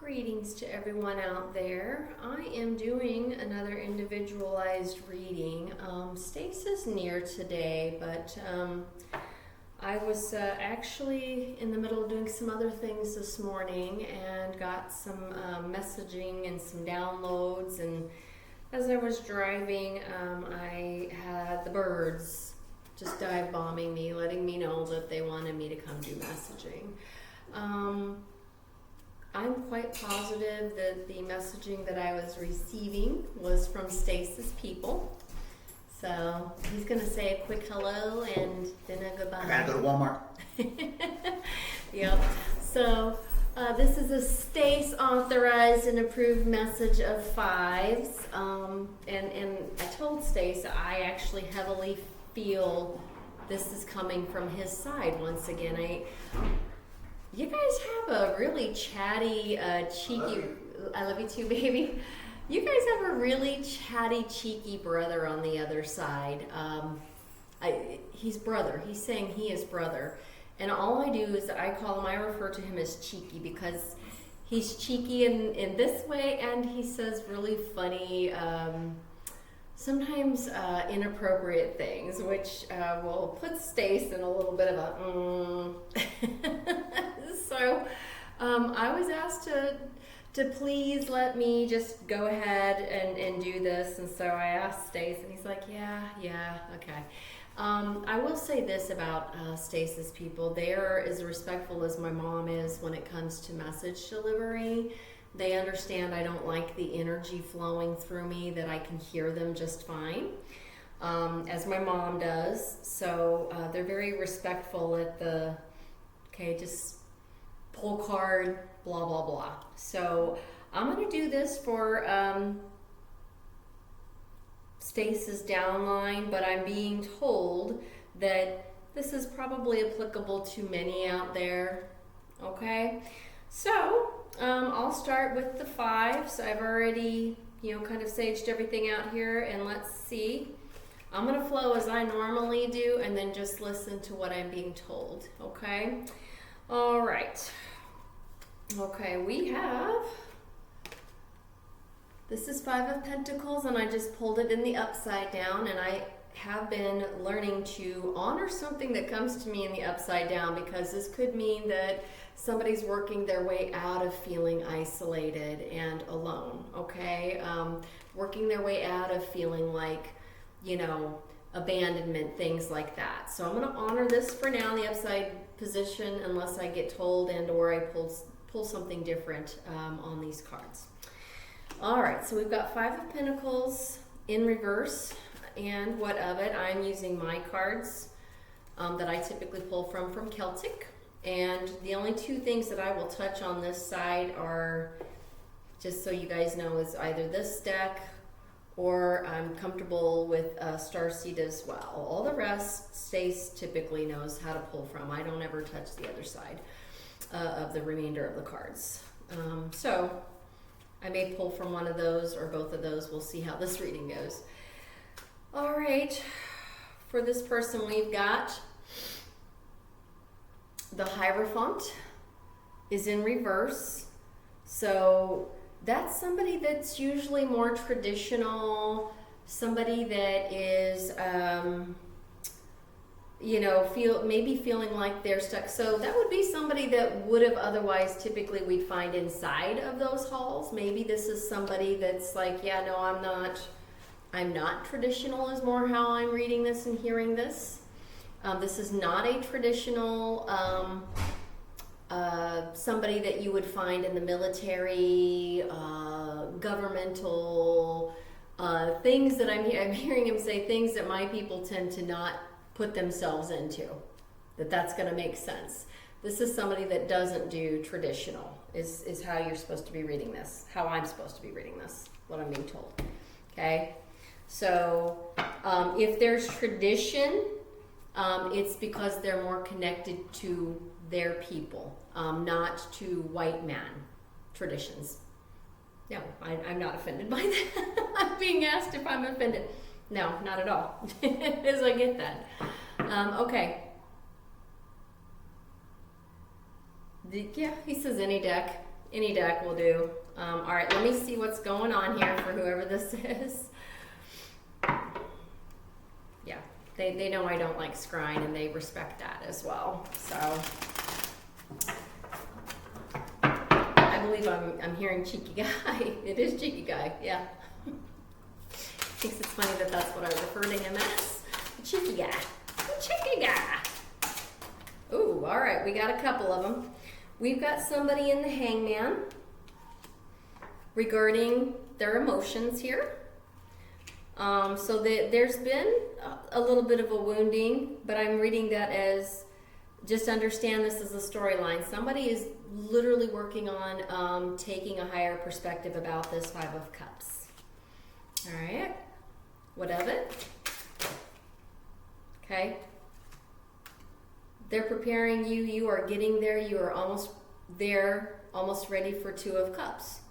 Greetings to everyone out there. I am doing another individualized reading. Stace is near today, but I was actually in the middle of doing some other things this morning and got some messaging and some downloads, and as I was driving, I had the birds just dive bombing me, letting me know that they wanted me to come do messaging. I'm quite positive that the messaging that I was receiving was from Stace's people. So he's going to say a quick hello and then a goodbye. I gotta go to Walmart. Yep. So this is a Stace authorized and approved message of 5s. And I told Stace I actually heavily feel this is coming from his side once again. You guys have a really chatty, cheeky, I love you too, baby. You guys have a really chatty, cheeky brother on the other side. He's brother. He's saying he is brother. And all I do is I refer to him as cheeky because he's cheeky in this way, and he says really funny, sometimes inappropriate things, which will put Stace in a little bit of a So I was asked to please let me just go ahead and do this, and so I asked Stace, and he's like, yeah, okay. I will say this about Stace's people. They are as respectful as my mom is when it comes to message delivery. They understand I don't like the energy flowing through me, that I can hear them just fine, as my mom does. So they're very respectful at the, okay, just pull card, blah, blah, blah. So I'm going to do this for Stace's downline, but I'm being told that this is probably applicable to many out there, okay? So I'll start with the 5s. I've already, kind of saged everything out here, and let's see. I'm going to flow as I normally do and then just listen to what I'm being told, okay? All right. Okay, we have, this is 5 of Pentacles, and I just pulled it in the upside down, and I have been learning to honor something that comes to me in the upside down, because this could mean that somebody's working their way out of feeling isolated and alone, okay? Working their way out of feeling like, abandonment, things like that. So I'm going to honor this for now, the upside position, unless I get told and or I pull something different on these cards. All right, so we've got 5 of Pentacles in reverse, and what of it? I'm using my cards that I typically pull from Celtic, and the only 2 things that I will touch on this side are, just so you guys know, is either this deck or I'm comfortable with Starseed as well. All the rest, Stace typically knows how to pull from. I don't ever touch the other side of the remainder of the cards. So I may pull from one of those or both of those. We'll see how this reading goes. All right, for this person we've got the Hierophant is in reverse. So that's somebody that's usually more traditional, somebody that is, maybe feeling like they're stuck. So that would be somebody that would have otherwise typically we'd find inside of those halls. Maybe this is somebody that's like, I'm not traditional is more how I'm reading this and hearing this. This is not a traditional somebody that you would find in the military, governmental, things that I'm hearing him say, things that my people tend to not put themselves into, that's going to make sense. This is somebody that doesn't do traditional, is how you're supposed to be reading this, how I'm supposed to be reading this, what I'm being told, okay? So if there's tradition, it's because they're more connected to their people, not to white man traditions. No, I'm not offended by that. I'm being asked if I'm offended. No, not at all. As I get that. Okay. Yeah, he says any deck. Any deck will do. All right, let me see what's going on here for whoever this is. Yeah, they know I don't like scrying, and they respect that as well. So I believe I'm hearing cheeky guy. It is cheeky guy, yeah. Thinks it's funny that that's what I refer to him as. The cheeky guy. The cheeky guy. Ooh, all right, we got a couple of them. We've got somebody in the Hangman regarding their emotions here. So there's been a little bit of a wounding, but I'm reading that as just understand this as a storyline. Somebody is literally working on taking a higher perspective about this Five of Cups. All right, what of it? Okay. They're preparing you. You are getting there. You are almost there, almost ready for Two of Cups.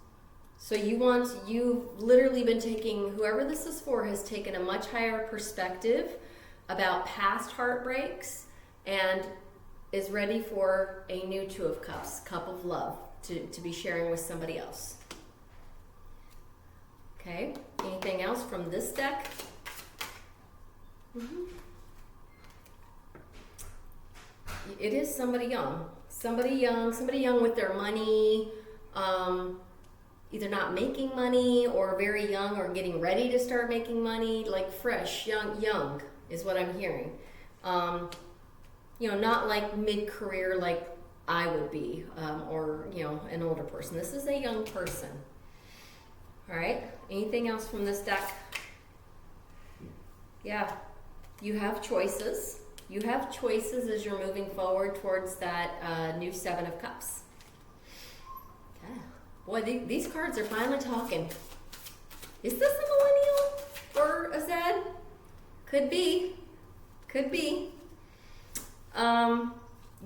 So you've literally been taking, whoever this is for has taken a much higher perspective about past heartbreaks and is ready for a new Two of Cups, cup of love to be sharing with somebody else. Okay, anything else from this deck? It is somebody young. Somebody young with their money, either not making money or very young or getting ready to start making money, like fresh, young is what I'm hearing. You know, not like mid-career like I would be, or, you know, an older person. This is a young person. All right, anything else from this deck? Yeah, you have choices. You have choices as you're moving forward towards that new Seven of Cups. Yeah. Boy, these cards are finally talking. Is this a millennial or a Zed? Could be. Could be.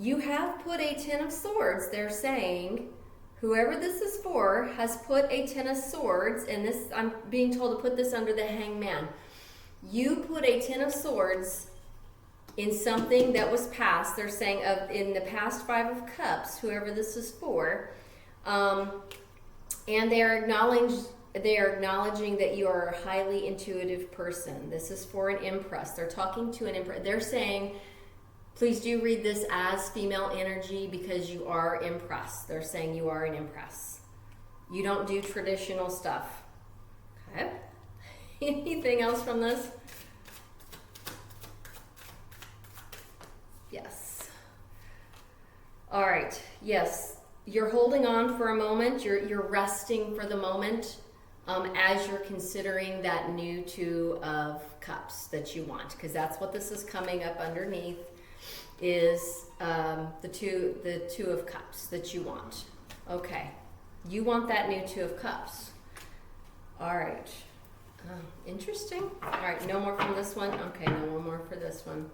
You have put a Ten of Swords. They're saying whoever this is for has put a Ten of Swords, and this, I'm being told to put this under the Hangman. You put a Ten of Swords in something that was past. They're saying in the past Five of Cups, whoever this is for, and they are acknowledging that you are a highly intuitive person. This is for an Empress. They're talking to an Empress. They're saying, please do read this as female energy because you are Empress. They're saying you are an Empress. You don't do traditional stuff. Okay. Anything else from this? Yes. All right. Yes. You're holding on for a moment. You're resting for the moment as you're considering that new Two of Cups that you want, because that's what this is coming up underneath is the two of Cups that you want. Okay. You want that new Two of Cups. All right. Interesting. All right. No more from this one. Okay. No more for this one.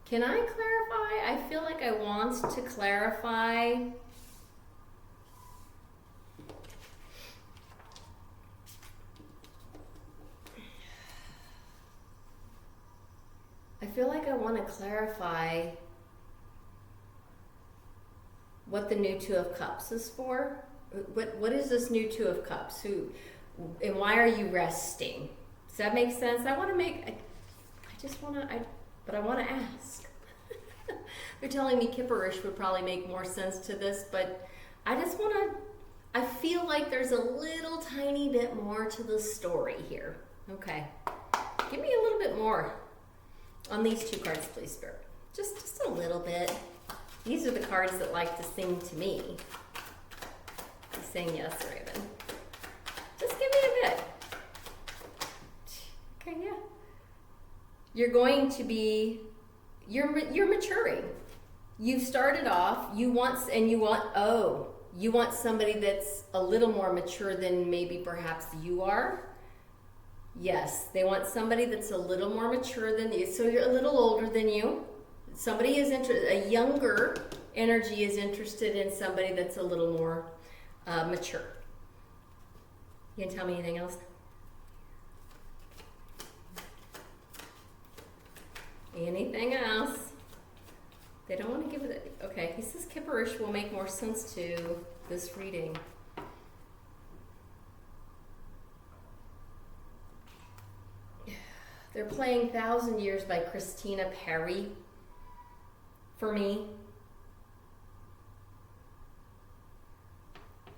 Can I clarify? I feel like I want to clarify. I feel like I want to clarify what the new Two of Cups is for. What is this new Two of Cups? Who and why are you resting? Does that make sense? I want to make. But I want to ask. They're telling me Kipperish would probably make more sense to this, but I just want to. I feel like there's a little tiny bit more to the story here. Okay, give me a little bit more on these two cards, please, Spirit. Just a little bit. These are the cards that like to sing to me. He's saying yes, Raven. Just give me a bit. Okay, yeah. You're going to be, you're maturing. You've started off, you want somebody that's a little more mature than maybe perhaps you are. Yes, they want somebody that's a little more mature than you. So you're a little older than you. Somebody is interested, a younger energy is interested in somebody that's a little more mature. You can tell me anything else? Anything else? They don't want to give it. Okay, he says Kipperish will make more sense to. this reading. They're playing 1,000 Years by Christina Perry for me.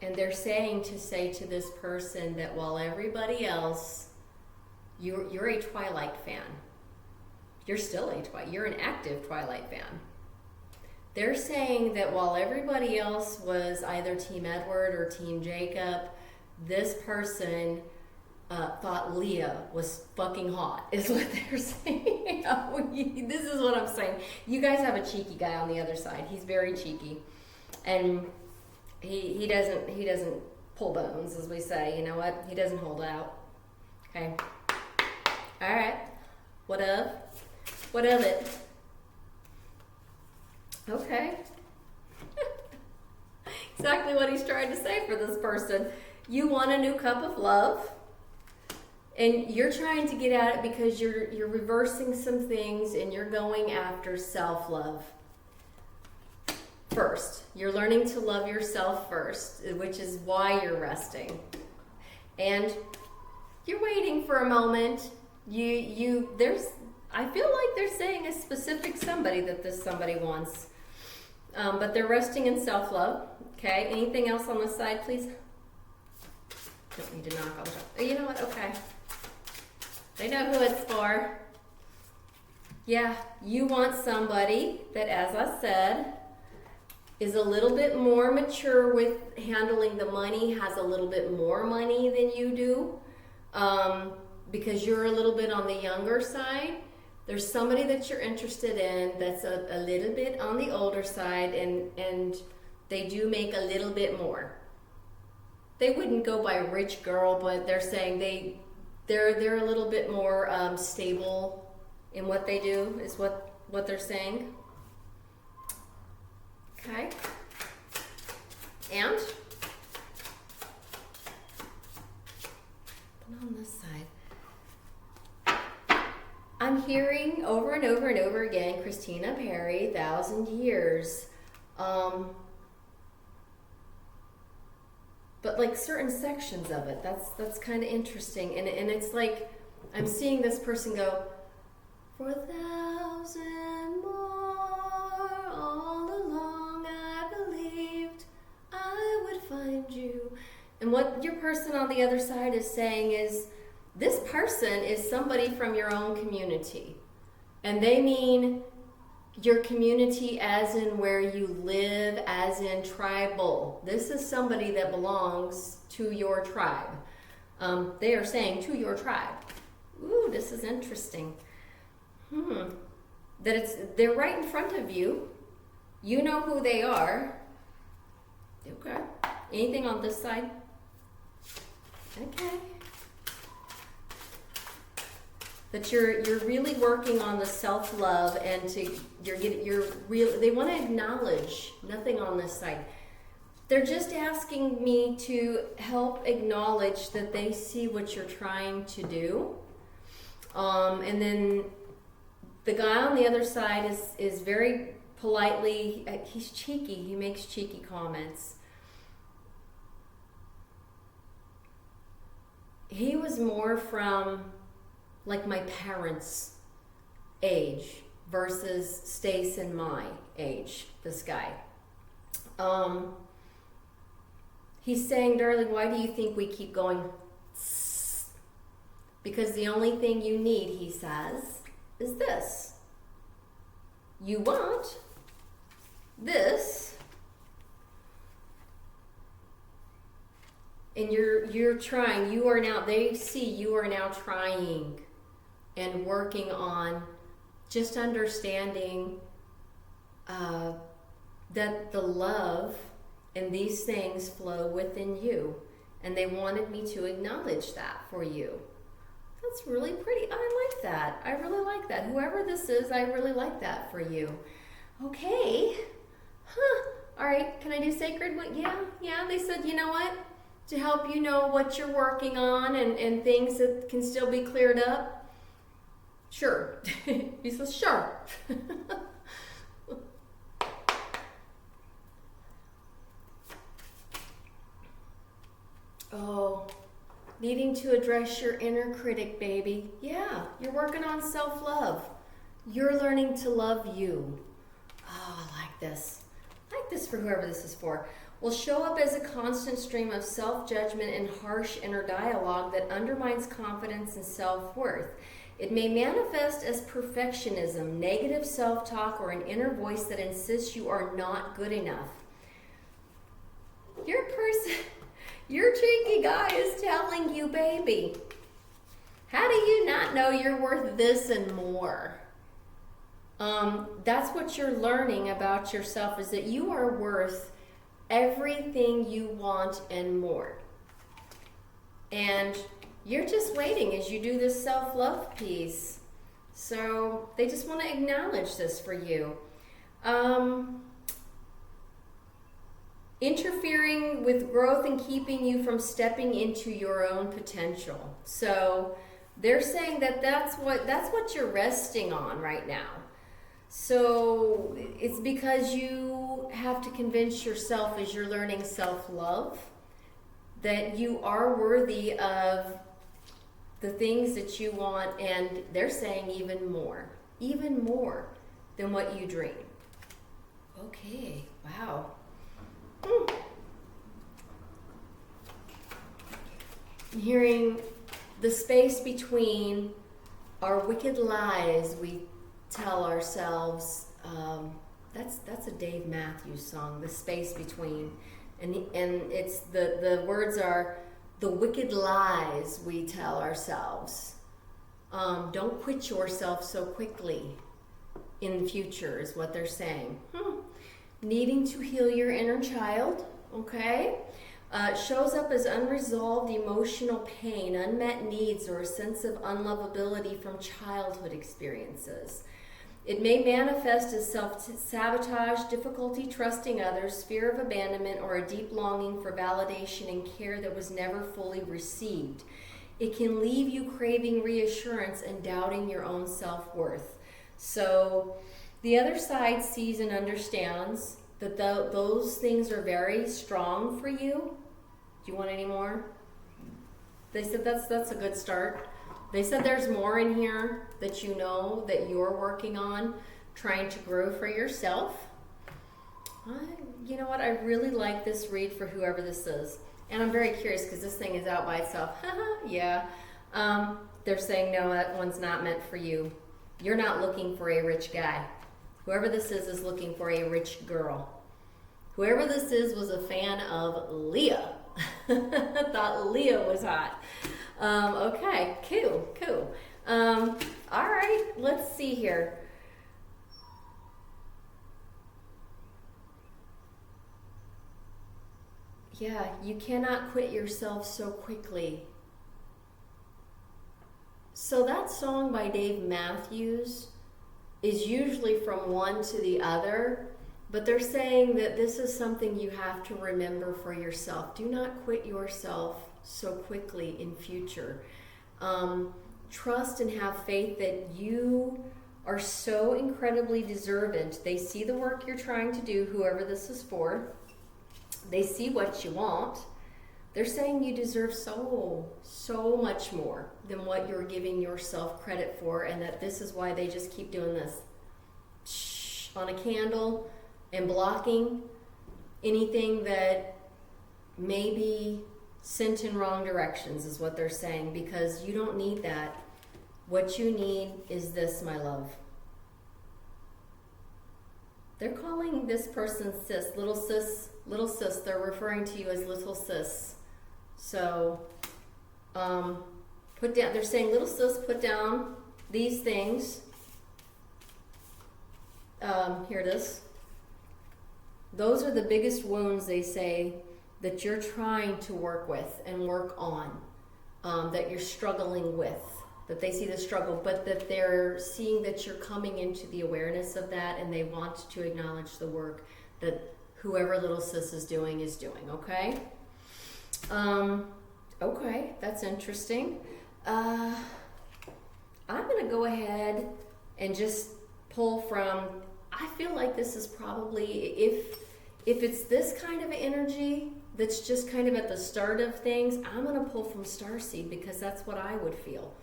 And they're saying to say to this person that while everybody else, you're a Twilight fan. You're still you're an active Twilight fan. They're saying that while everybody else was either Team Edward or Team Jacob, this person thought Leah was fucking hot, is what they're saying. This is what I'm saying. You guys have a cheeky guy on the other side. He's very cheeky. And he doesn't pull bones, as we say. You know what? He doesn't hold out. Okay. All right. What of? What of it? Okay. Exactly what he's trying to say for this person. You want a new cup of love, and you're trying to get at it because you're reversing some things and you're going after self-love first. You're learning to love yourself first, which is why you're resting. And you're waiting for a moment. I feel like they're saying a specific somebody that this somebody wants. But they're resting in self-love. Okay, anything else on this side, please? Don't need to knock on the top. Oh, you know what? Okay. They know who it's for. Yeah, you want somebody that, as I said, is a little bit more mature with handling the money, has a little bit more money than you do, because you're a little bit on the younger side. There's somebody that you're interested in that's a little bit on the older side, and they do make a little bit more. They wouldn't go by rich girl, but they're saying they're a little bit more stable in what they do, is what they're saying. Okay. And on this side, I'm hearing over and over and over again, Christina Perry, 1,000 Years. But like certain sections of it, that's kind of interesting. And it's like, I'm seeing this person go, for 1,000 more, all along I believed I would find you. And what your person on the other side is saying is, this person is somebody from your own community. And they mean your community as in where you live, as in tribal. This is somebody that belongs to your tribe. They are saying to your tribe. Ooh, this is interesting. They're right in front of you. You know who they are. Okay. Anything on this side? Okay. That you're really working on the self-love, and they want to acknowledge nothing on this side. They're just asking me to help acknowledge that they see what you're trying to do. And then the guy on the other side is very politely, he's cheeky, he makes cheeky comments. He was more from like my parents' age versus Stace and my age, this guy. He's saying, darling, why do you think we keep going? Because the only thing you need, he says, is this. You want this, and you're trying. They see you are now trying and working on just understanding that the love and these things flow within you. And they wanted me to acknowledge that for you. That's really pretty. I like that. I really like that. Whoever this is, I really like that for you. Okay. All right. Can I do sacred? Yeah. They said, you know what? To help you know what you're working on and things that can still be cleared up. Sure. He says, sure. Oh, needing to address your inner critic, baby. Yeah, you're working on self-love. You're learning to love you. Oh, I like this. I like this for whoever this is for. Will show up as a constant stream of self-judgment and harsh inner dialogue that undermines confidence and self-worth. It may manifest as perfectionism, negative self-talk, or an inner voice that insists you are not good enough. Your cheeky guy is telling you, baby, how do you not know you're worth this and more? That's what you're learning about yourself, is that you are worth everything you want and more. And you're just waiting as you do this self-love piece. So they just want to acknowledge this for you. Interfering with growth and keeping you from stepping into your own potential. So they're saying that that's what you're resting on right now. So it's because you have to convince yourself, as you're learning self-love, that you are worthy of the things that you want, and they're saying even more than what you dream. Okay, wow. I'm hearing the space between our wicked lies we tell ourselves. That's a Dave Matthews song, The Space Between. And it's the words are, the wicked lies we tell ourselves. Don't quit yourself so quickly in the future is what they're saying. Needing to heal your inner child, okay? Shows up as unresolved emotional pain, unmet needs, or a sense of unlovability from childhood experiences. It may manifest as self-sabotage, difficulty trusting others, fear of abandonment, or a deep longing for validation and care that was never fully received. It can leave you craving reassurance and doubting your own self-worth. So the other side sees and understands that those things are very strong for you. Do you want any more? They said that's a good start. They said there's more in here that you know that you're working on, trying to grow for yourself. You know what? I really like this read for whoever this is. And I'm very curious because this thing is out by itself. Yeah. They're saying, no, that one's not meant for you. You're not looking for a rich guy. Whoever this is looking for a rich girl. Whoever this is was a fan of Leah. Thought Leah was hot. Okay, cool. All right, let's see here. Yeah, you cannot quit yourself so quickly. So that song by Dave Matthews is usually from one to the other, but they're saying that this is something you have to remember for yourself. Do not quit yourself so quickly in future. Trust and have faith that you are so incredibly deserving. They see the work you're trying to do, whoever this is for. They see what you want. They're saying you deserve so much more than what you're giving yourself credit for, and that this is why they just keep doing this on a candle and blocking anything that may be sent in wrong directions is what they're saying, because you don't need that. What you need is this, my love. They're calling this person sis, little sis. They're referring to you as little sis. So, put down, they're saying, little sis, put down these things. Here it is. Those are the biggest wounds, they say, that you're trying to work with and work on, that you're struggling with, that they see the struggle, but that they're seeing that you're coming into the awareness of that, and they want to acknowledge the work that whoever little sis is doing, okay? Okay, that's interesting. I'm going to go ahead and just pull from, I feel like this is probably, if it's this kind of energy, that's just kind of at the start of things, I'm going to pull from Starseed because that's what I would feel.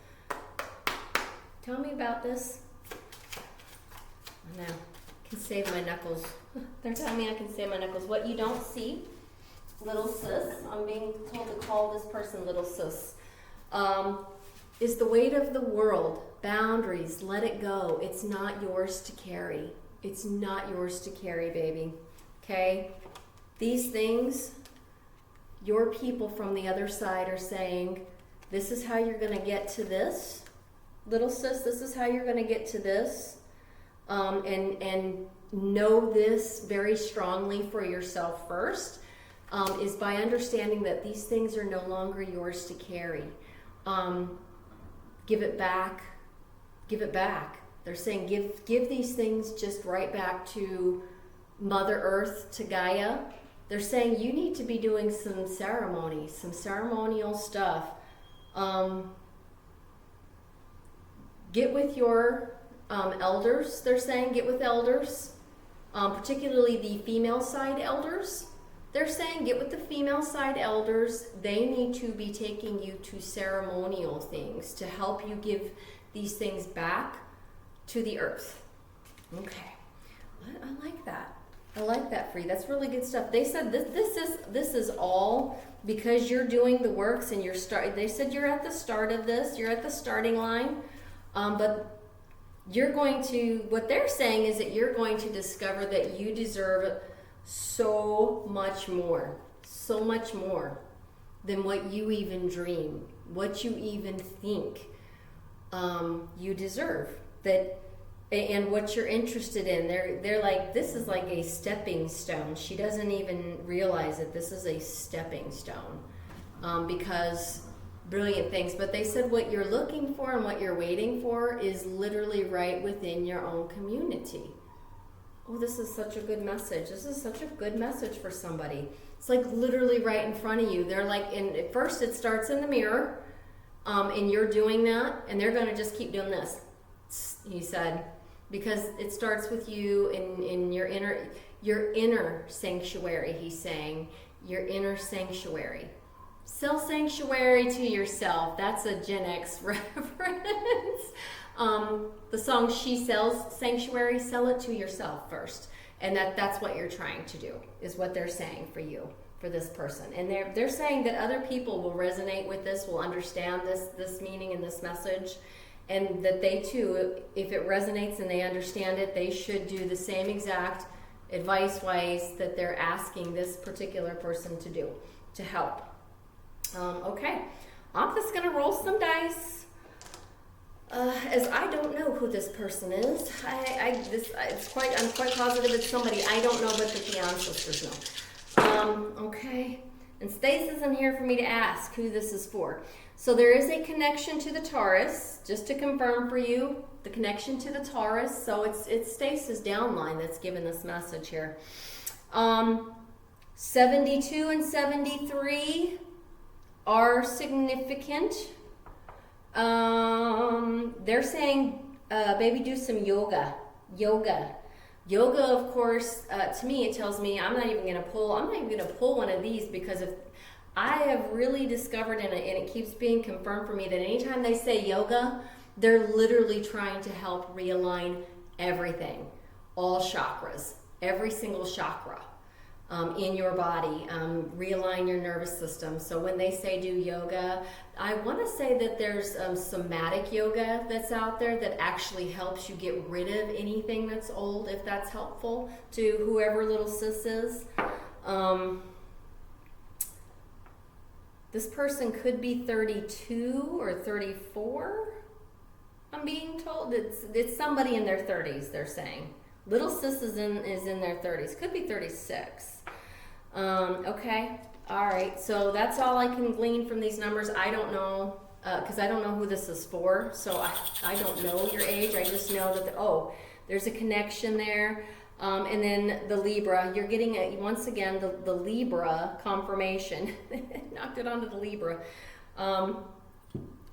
Tell me about this. I know. I can save my knuckles. They're telling me I can save my knuckles. What you don't see, little sis, I'm being told to call this person little sis, is the weight of the world. Boundaries, let it go. It's not yours to carry. It's not yours to carry, baby. Okay? These things, your people from the other side are saying, this is how you're going to get to this. Little sis, this is how you're going to get to this. And know this very strongly for yourself first, is by understanding that these things are no longer yours to carry. Give it back. Give it back. They're saying give these things just right back to Mother Earth, to Gaia. They're saying you need to be doing some ceremonies, some ceremonial stuff. Get with your elders, they're saying. Get with elders, particularly the female side elders. They're saying get with the female side elders. They need to be taking you to ceremonial things to help you give these things back to the earth. Okay, I like that. I like that for you. That's really good stuff. They said this is all because you're doing the works and they said you're at the start of this. You're at the starting line, but you're going to. What they're saying is that you're going to discover that you deserve so much more than what you even dream, what you even think you deserve. That. And what you're interested in, they're like, this is like a stepping stone. She doesn't even realize that this is a stepping stone, because brilliant things. But they said what you're looking for and what you're waiting for is literally right within your own community. Oh, this is such a good message. This is such a good message for somebody. It's like literally right in front of you. They're like, and at first it starts in the mirror, and you're doing that, and they're going to just keep doing this. He said. Because it starts with you in your inner sanctuary, he's saying. Your inner sanctuary. Sell sanctuary to yourself. That's a Gen X reference. The song She Sells Sanctuary, sell it to yourself first. And that's what you're trying to do, is what they're saying for you, for this person. And they're saying that other people will resonate with this, will understand this meaning and this message. And that they too, if it resonates and they understand it, they should do the same exact advice-wise that they're asking this particular person to do, to help. Okay, I'm just gonna roll some dice, as I don't know who this person is. I'm quite positive it's somebody I don't know, but that the ancestors know. Okay, and Stace isn't here for me to ask who this is for. So there is a connection to the Taurus, just to confirm for you, the connection to the Taurus. So it's Stace's downline that's given this message here. 72 and 73 are significant. They're saying, baby, do some yoga. Yoga, of course, to me, it tells me I'm not even going to pull one of these, because if I have really discovered, and it keeps being confirmed for me, that anytime they say yoga, they're literally trying to help realign everything, all chakras, every single chakra in your body, realign your nervous system. So when they say do yoga, I want to say that there's somatic yoga that's out there that actually helps you get rid of anything that's old, if that's helpful to whoever little sis is. This person could be 32 or 34, I'm being told. It's somebody in their 30s, they're saying. Little sis is in their 30s. Could be 36. Okay, all right. So that's all I can glean from these numbers. I don't know, because I don't know who this is for. So I don't know your age. I just know that, there's a connection there. And then the Libra, you're getting, once again, the Libra confirmation. Knocked it onto the Libra.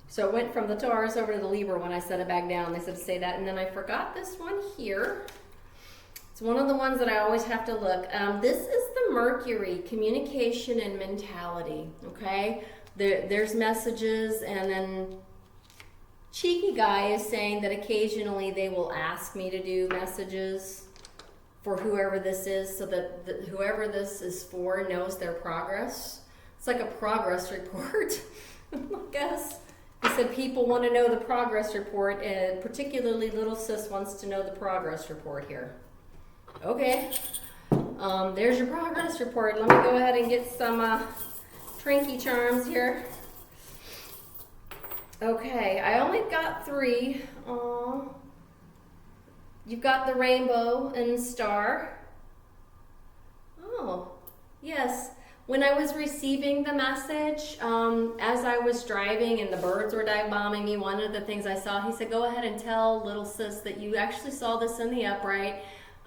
So it went from the Taurus over to the Libra when I set it back down. They said to say that. And then I forgot this one here. It's one of the ones that I always have to look. This is the Mercury, communication and mentality, okay? There's messages, and then cheeky guy is saying that occasionally they will ask me to do messages for whoever this is, so that whoever this is for knows their progress. It's like a progress report, I guess. He said people want to know the progress report, and particularly LilSis wants to know the progress report here. Okay, there's your progress report. Let me go ahead and get some Trinky charms here. Okay, I only got 3. Aww. You've got the rainbow and star. Oh, yes. When I was receiving the message, as I was driving and the birds were dive bombing me, one of the things I saw, he said, go ahead and tell LilSis that you actually saw this in the upright.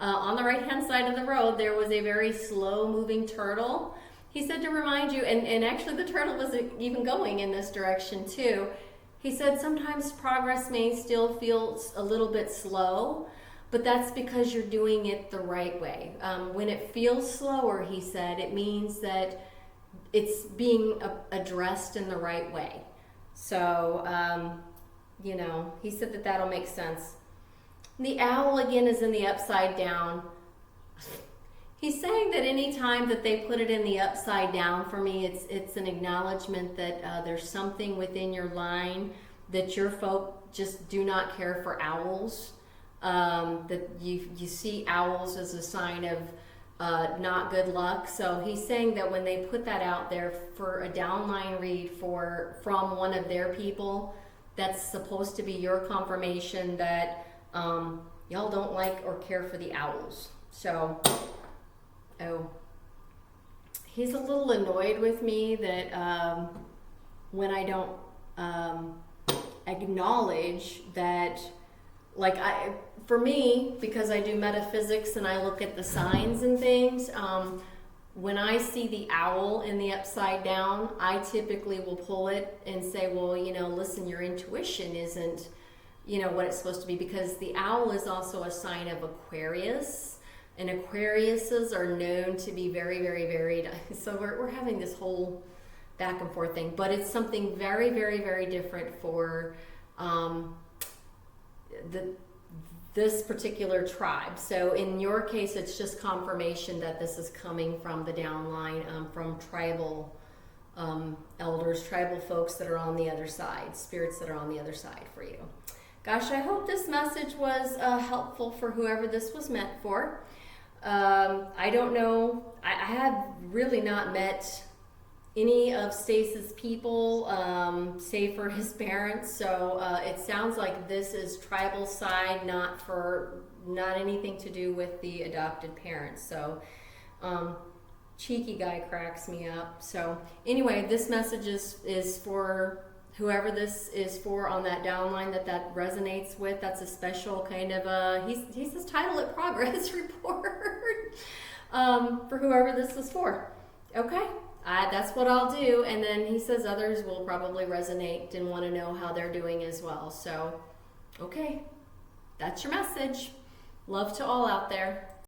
On the right-hand side of the road, there was a very slow-moving turtle. He said to remind you, and actually the turtle was even going in this direction too. He said sometimes progress may still feel a little bit slow, but that's because you're doing it the right way. When it feels slower, he said, it means that it's being addressed in the right way. So, you know, he said that that'll make sense. The owl again is in the upside down. He's saying that any time that they put it in the upside down, for me, it's an acknowledgement that there's something within your line that your folk just do not care for owls. That you see owls as a sign of not good luck. So he's saying that when they put that out there for a downline read from one of their people, that's supposed to be your confirmation that y'all don't like or care for the owls. So, he's a little annoyed with me that when I don't acknowledge that, like, for me, because I do metaphysics and I look at the signs and things, when I see the owl in the upside down, I typically will pull it and say, well, you know, listen, your intuition isn't, you know, what it's supposed to be, because the owl is also a sign of Aquarius, and Aquariuses are known to be very, very varied. So we're having this whole back and forth thing, but it's something very, very, very different for this particular tribe. So in your case, it's just confirmation that this is coming from the downline, from tribal elders, tribal folks that are on the other side, spirits that are on the other side for you. Gosh, I hope this message was helpful for whoever this was meant for. I don't know, I have really not met any of Stace's people, save for his parents, so it sounds like this is tribal side, not anything to do with the adopted parents. So cheeky guy cracks me up. So anyway, this message is for whoever this is for on that downline that resonates with. That's a special kind of he says title it progress report for whoever this is for. Okay, that's what I'll do, and then he says others will probably resonate and want to know how they're doing as well. So okay, that's your message. Love to all out there.